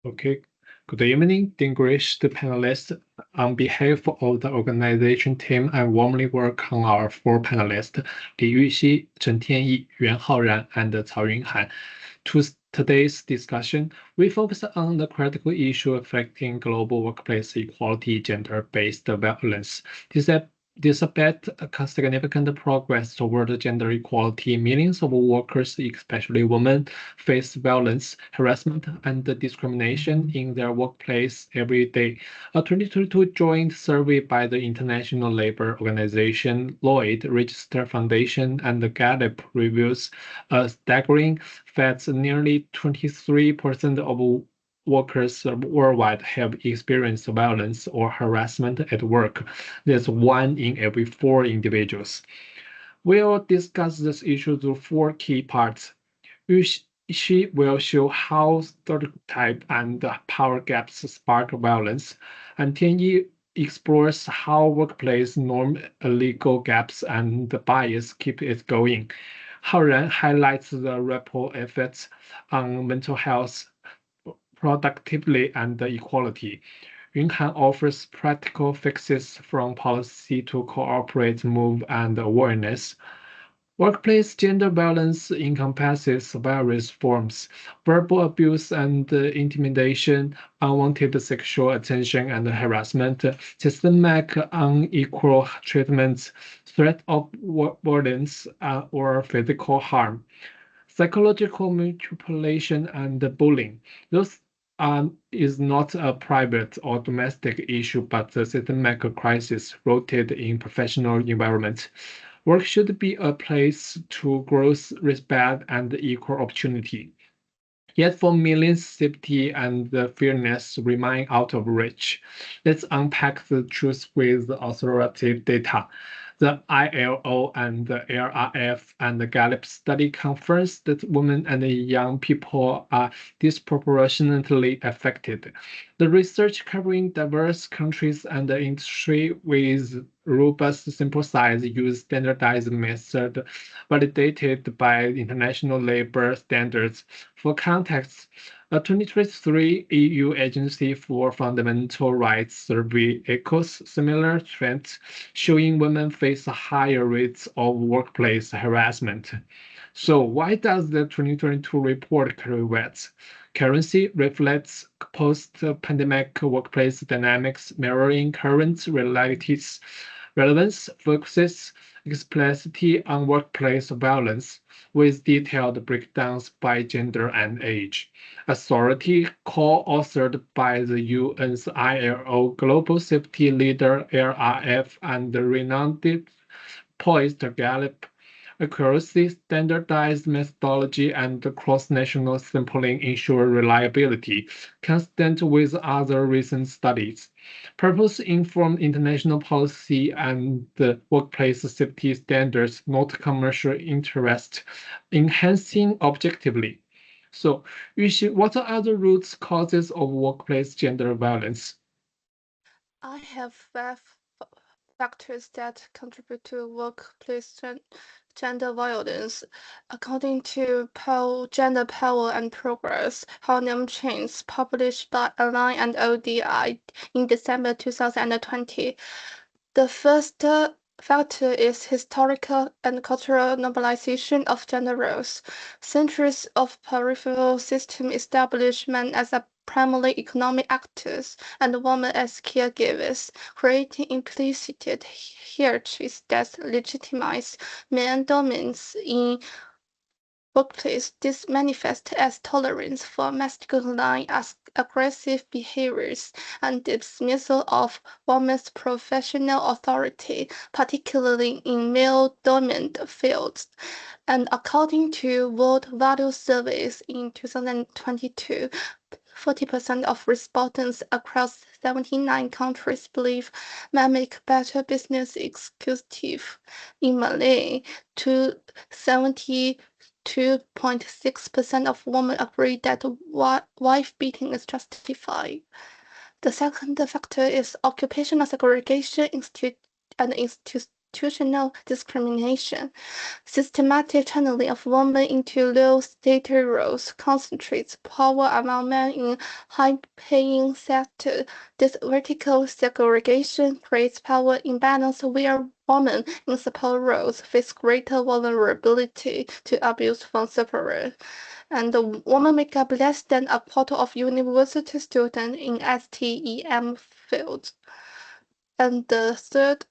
Okay. Good evening, distinguished panelists. On behalf of the organization team, I warmly welcome our four panelists, Li Yuxi, Chen Tianyi, Yuan Haoran, and Cao Yunhan. To today's discussion, we focus on the critical issue affecting global workplace equality, gender-based violence. Despite significant progress toward gender equality, millions of workers, especially women, face violence, harassment, and discrimination in their workplace every day. A 2022 joint survey by the International Labour Organization, Lloyd Register Foundation, and Gallup reveals a staggering fact: nearly 23% of workers worldwide have experienced violence or harassment at work. That's one in every four individuals. We'll discuss this issue through four key parts. She will show how stereotype and power gaps spark violence, and Tianyi explores how workplace norm, legal gaps, and bias keep it going. Haoran highlights the ripple effects on mental health, productivity, and equality. Yunhan offers practical fixes from policy to corporate move and awareness. Workplace gender violence encompasses various forms: verbal abuse and intimidation, unwanted sexual attention and harassment, systemic unequal treatment, threat of violence or physical harm, psychological manipulation, and bullying. Those is not a private or domestic issue, but a systemic crisis rooted in professional environment. Work should be a place to growth, respect, and equal opportunity. Yet for millions, safety and fairness remain out of reach. Let's unpack the truth with authoritative data. The ILO and the LRF and the Gallup study confirms that women and young people are disproportionately affected. The research covering diverse countries and the industry with robust sample size use standardized method validated by international labor standards. For context, a 2023 EU Agency for Fundamental Rights survey echoes similar trends, showing women face higher rates of workplace harassment. So why does the 2022 report carry weight? Currency reflects post-pandemic workplace dynamics mirroring current realities. Relevance focuses explicitly on workplace violence, with detailed breakdowns by gender and age. Authority, co-authored by the UN's ILO Global Safety Leader LRF and the renowned poised Gallup, accuracy, standardized methodology, and cross-national sampling ensure reliability, consistent with other recent studies. Purpose-informed international policy and workplace safety standards, not commercial interest, enhancing objectively. So, Yuxi, what are other root causes of workplace gender violence? I have five factors that contribute to workplace gender violence. According to Gender Power and Progress, Harlem Chains, published by Align and ODI in December 2020, the first factor is historical and cultural normalization of gender roles. Centuries of peripheral system establish men as a primarily economic actors and women as caregivers, creating implicit hierarchies that legitimize men dominance in workplace. This manifests as tolerance for masculine as aggressive behaviors and dismissal of women's professional authority, particularly in male-dominant fields. And according to World Value Surveys in 2022, 40% of respondents across 79 countries believe men make better business executive. In Malay, to 72.6% of women agree that wife beating is justified. The second factor is occupational segregation and institutional discrimination. Systematic channeling of women into low-status roles concentrates power among men in high-paying sectors. This vertical segregation creates power imbalance where women in support roles face greater vulnerability to abuse from superiors. And the women make up less than a quarter of university students in STEM fields. And the third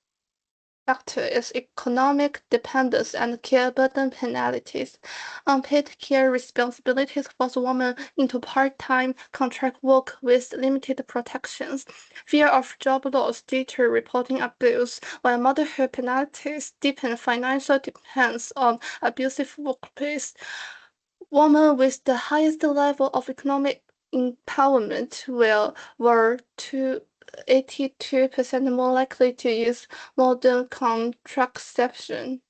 factor is economic dependence and care burden penalties. Unpaid care responsibilities force women into part-time contract work with limited protections. Fear of job loss due to reporting abuse, while motherhood penalties deepen financial dependence on abusive workplace. Women with the highest level of economic empowerment were to 82% more likely to use modern contraception.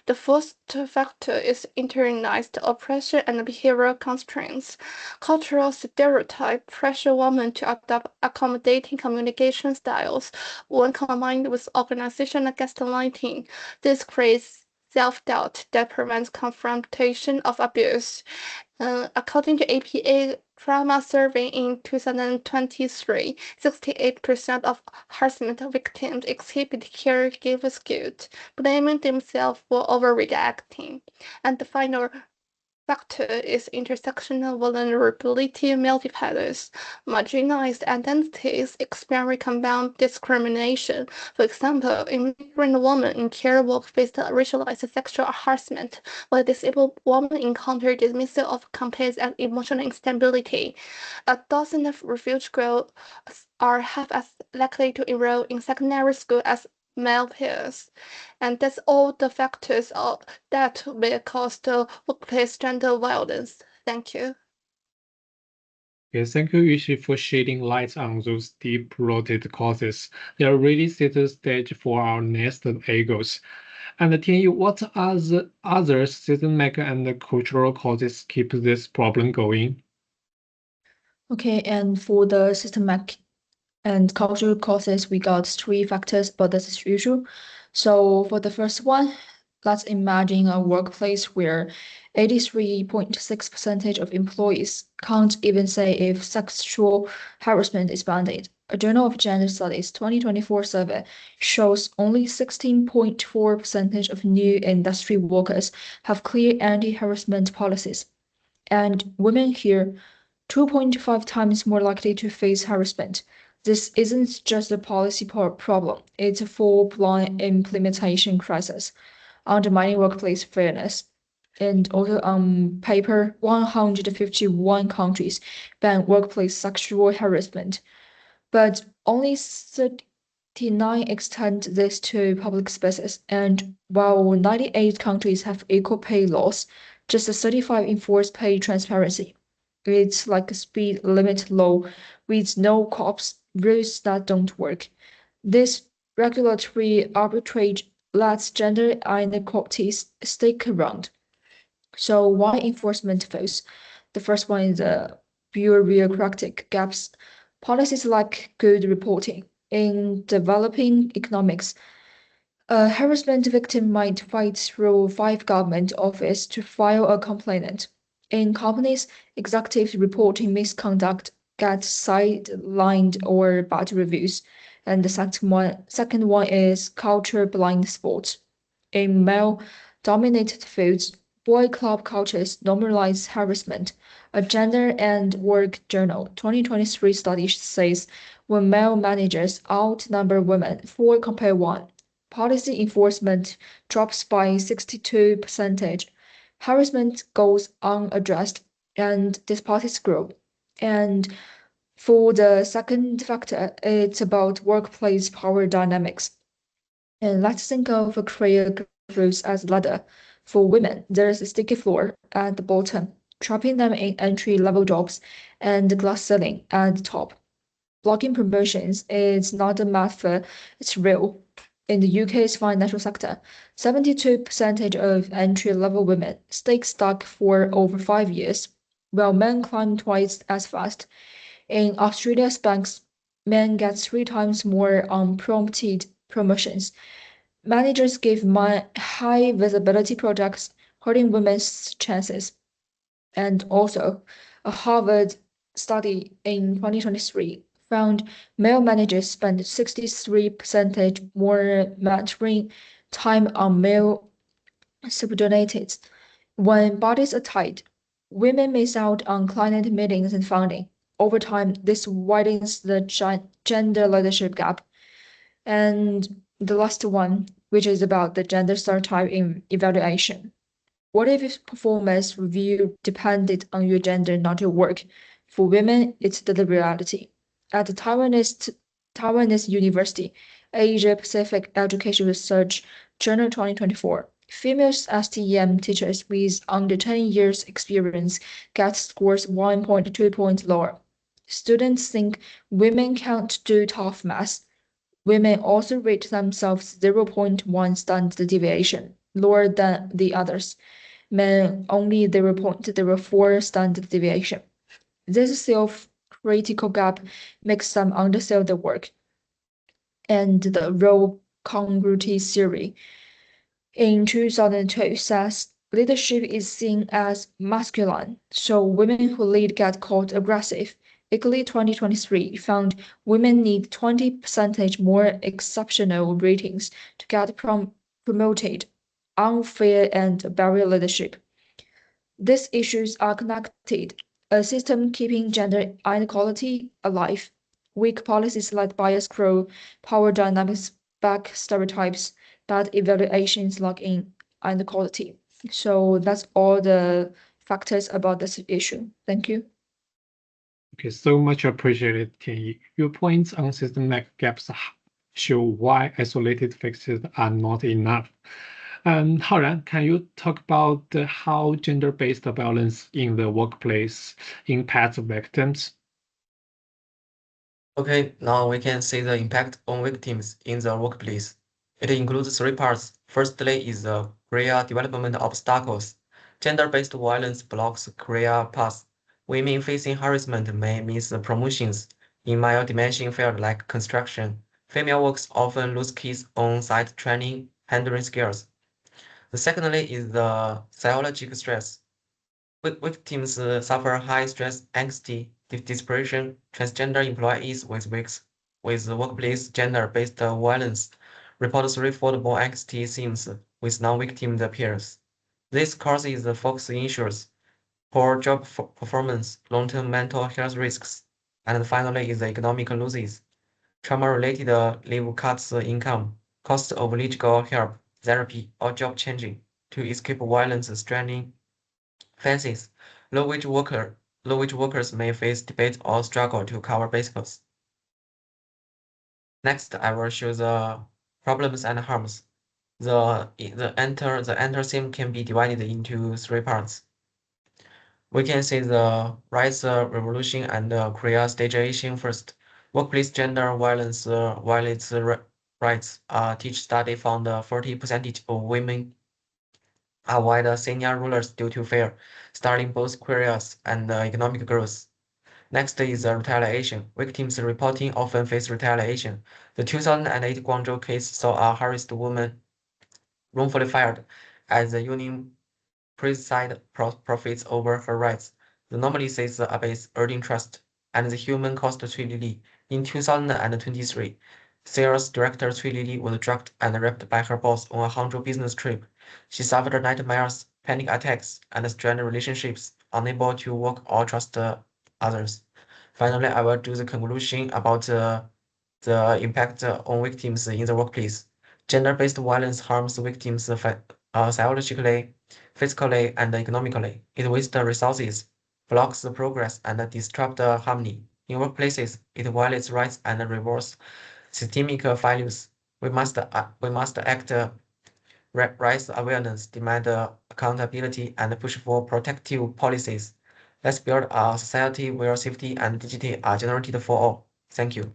The fourth factor is internalized oppression and behavioral constraints. Cultural stereotypes pressure women to adopt accommodating communication styles when combined with organizational gaslighting. This creates self-doubt that prevents confrontation of abuse. According to APA Trauma Survey in 2023, 68% of harassment victims exhibit caregiver's guilt, blaming themselves for overreacting. And the final factor is intersectional vulnerability multipliers. Marginalized identities experience compound discrimination. For example, immigrant women in care work face racialized sexual harassment, while disabled women encounter dismissal of complaints and emotional instability. A dozen of refugee girls are half as likely to enroll in secondary school as male peers. And that's all the factors that will cause the workplace gender violence. Thank you. Okay, thank you, Yushi, for shedding light on those deep-rooted causes. They really set the stage for our next angles. And Tianyu, what are the other systemic and cultural causes keep this problem going? Okay, and for the systemic and cultural causes, we got three factors, but this is usual. So for the first one, let's imagine a workplace where 83.6% of employees can't even say if sexual harassment is banned. A Journal of Gender Studies 2024 survey shows only 16.4% of new industry workers have clear anti-harassment policies. And women here 2.5 times more likely to face harassment. This isn't just a policy problem, it's a full-blown implementation crisis, undermining workplace fairness. And also on paper, 151 countries ban workplace sexual harassment, but only 39 extend this to public spaces. And while 98 countries have equal pay laws, just 35 enforce pay transparency. It's like a speed limit law with no cops, rules that don't work. This regulatory arbitrage lets gender inequalities stick around. So why enforcement fails? The first one is bureaucratic gaps. Policies like good reporting. In developing economics, a harassment victim might fight through 5 government offices to file a complaint. In companies, executive reporting misconduct gets sidelined or bad reviews. And the second one is culture blind spots. In male-dominated fields, boy club cultures normalize harassment. A Gender and Work Journal 2023 study says when male managers outnumber women 4-1, policy enforcement drops by 62%. Harassment goes unaddressed and disparities grow. And for the second factor, it's about workplace power dynamics. And let's think of a career growth as a ladder. For women, there's a sticky floor at the bottom, trapping them in entry-level jobs, and the glass ceiling at the top. Blocking promotions is not a method, it's real. In the UK's financial sector, 72% of entry-level women stay stuck for over 5 years, while men climb twice as fast. In Australia's banks, men get 3 times more unprompted promotions. Managers give high visibility projects, hurting women's chances. And also, a Harvard study in 2023 found male managers spend 63% more mentoring time on male subordinates. When bodies are tight, women miss out on client meetings and funding. Over time, this widens the gender leadership gap. And the last one, which is about the gender stereotype in evaluation. What if performance review depended on your gender, not your work? For women, it's the reality. At the Taiwanese University, Asia Pacific Education Research Journal 2024, female STEM teachers with under 10 years experience get scores 1.2 points lower. Students think women can't do tough math. Women also rate themselves 0.1 standard deviation lower than the others. Men only 0.04 standard deviation. This self-critical gap makes them undersell the work. And the role congruity theory in 2002 says leadership is seen as masculine, so women who lead get called aggressive. ICLEI 2023 found women need 20% more exceptional ratings to get promoted. Unfair and barrier leadership. These issues are connected. A system keeping gender inequality alive. Weak policies let bias grow, power dynamics back stereotypes, bad evaluations lock in inequality. So that's all the factors about this issue. Thank you. Okay, so much appreciated, Tianyi. Your points on systematic gaps show why isolated fixes are not enough. Haoran, can you talk about how gender-based violence in the workplace impacts victims? Okay, now we can see the impact on victims in the workplace. It includes three parts. Firstly is the career development obstacles. Gender-based violence blocks career paths. Women facing harassment may miss promotions in male dimension field like construction. Female workers often lose keys on-site training, handling skills. The secondly is the psychological stress. Victims suffer high stress, anxiety, depression. Transgender employees with workplace gender-based violence report threefold more anxiety symptoms with non-victim peers. This causes the focus issues, poor job performance, long-term mental health risks, and finally is the economic losses. Trauma-related leave cuts income, cost of legal help, therapy, or job changing to escape violence straining faces. Low-wage workers may face debate or struggle to cover basics. Next, I will show the problems and harms. The enter theme can be divided into three parts. We can see the rights revolution and career stagnation first. Workplace gender violence violates rights. Teach study found 40% of women avoid senior rulers due to fear, starting both careers and economic growth. Next is retaliation. Victims reporting often face retaliation. The 2008 Guangzhou case saw a harassed woman wrongfully fired as the union presided profits over her rights. The anomaly says the abyss earning trust and the human cost Cui Lili. In 2023, sales director Cui Lili was drugged and raped by her boss on a Hangzhou business trip. She suffered nightmares, panic attacks, and strained relationships, unable to work or trust others. Finally, I will do the conclusion about the impact on victims in the workplace. Gender-based violence harms victims psychologically, physically, and economically. It wastes resources, blocks the progress, and disrupts harmony. In workplaces, it violates rights and rewards systemic failures. We must act, raise awareness, demand accountability, and push for protective policies. Let's build a society where safety and dignity are guaranteed for all. Thank you.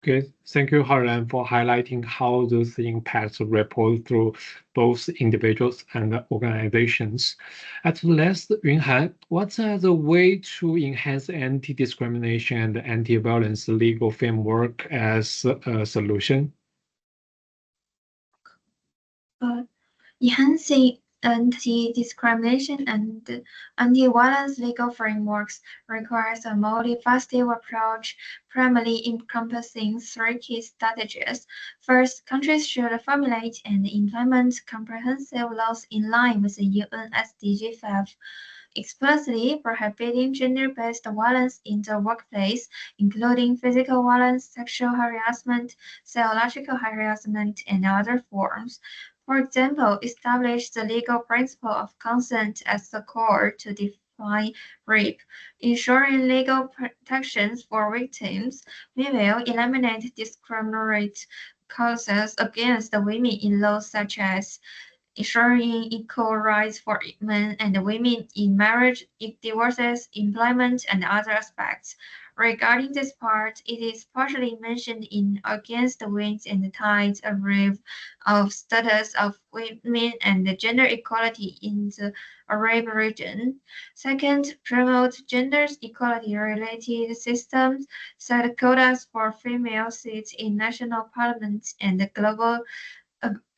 Okay, thank you, Haoran, for highlighting how those impacts ripple through both individuals and organizations. At last, Yunhan, what are the way to enhance anti-discrimination and anti-violence legal framework as a solution? enhancing anti-discrimination and anti-violence legal frameworks requires a multifaceted approach, primarily encompassing three key strategies. First, countries should formulate and implement comprehensive laws in line with the UN SDG 5, explicitly prohibiting gender-based violence in the workplace, including physical violence, sexual harassment, psychological harassment, and other forms. For example, establish the legal principle of consent as the core to define rape, ensuring legal protections for victims. We will eliminate discriminatory causes against women in laws such as ensuring equal rights for men and women in marriage, divorces, employment, and other aspects. Regarding this part, it is partially mentioned in Against the Winds and Tides, a review of status of women and gender equality in the Arab region. Second, promote gender equality-related systems, set quotas for female seats in national parliaments and global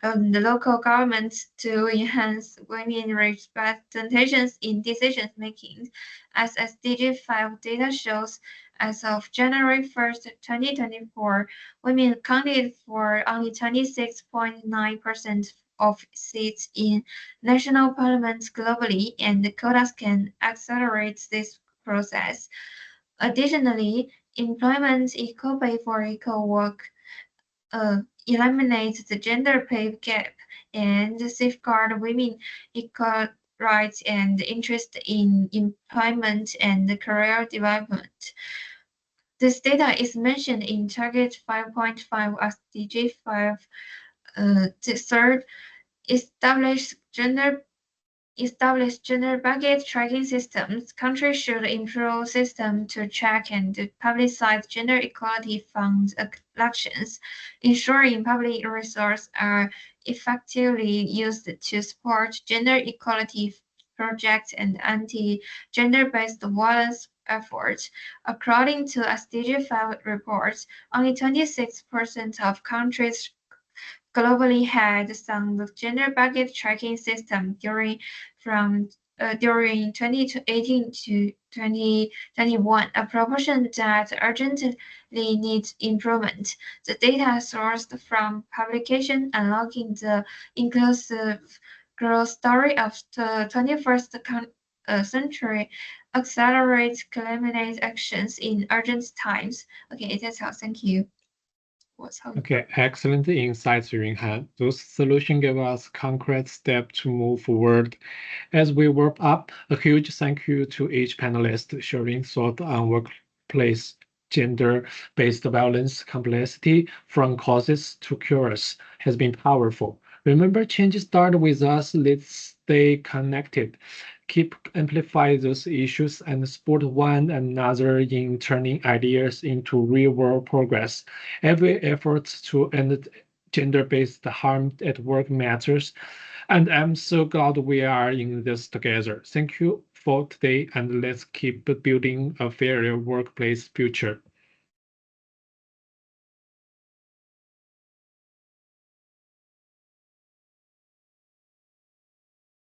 the local governments to enhance women representations in decision making. As SDG 5 data shows, as of January 1st, 2024, women accounted for only 26.9% of seats in national parliaments globally, and the quotas can accelerate this process. Additionally, employment equal pay for equal work eliminate the gender pay gap and safeguard women equal rights and interest in employment and career development. This data is mentioned in Target 5.5 SDG 5. The third, establish gender budget tracking systems. Countries should improve systems to track and publicize gender equality fund actions, ensuring public resources are effectively used to support gender equality projects and anti-gender-based violence efforts. According to SDG 5 reports, only 26% of countries globally had some gender budget tracking system during 2018 to 2021, a proportion that urgently needs improvement. The data sourced from publication unlocking the inclusive growth story of the 21st century accelerates climate actions in urgent times. Okay, that's all. Thank you. Okay, excellent insights, Yunhan. Those solutions give us concrete steps to move forward. As we wrap up, a huge thank you to each panelist sharing thoughts on workplace gender-based violence complexity from causes to cures has been powerful. Remember, change starts with us. Let's stay connected. Keep amplify those issues and support one another in turning ideas into real-world progress. Every effort to end gender-based harm at work matters, and I'm so glad we are in this together. Thank you for today, and let's keep building a fairer workplace future.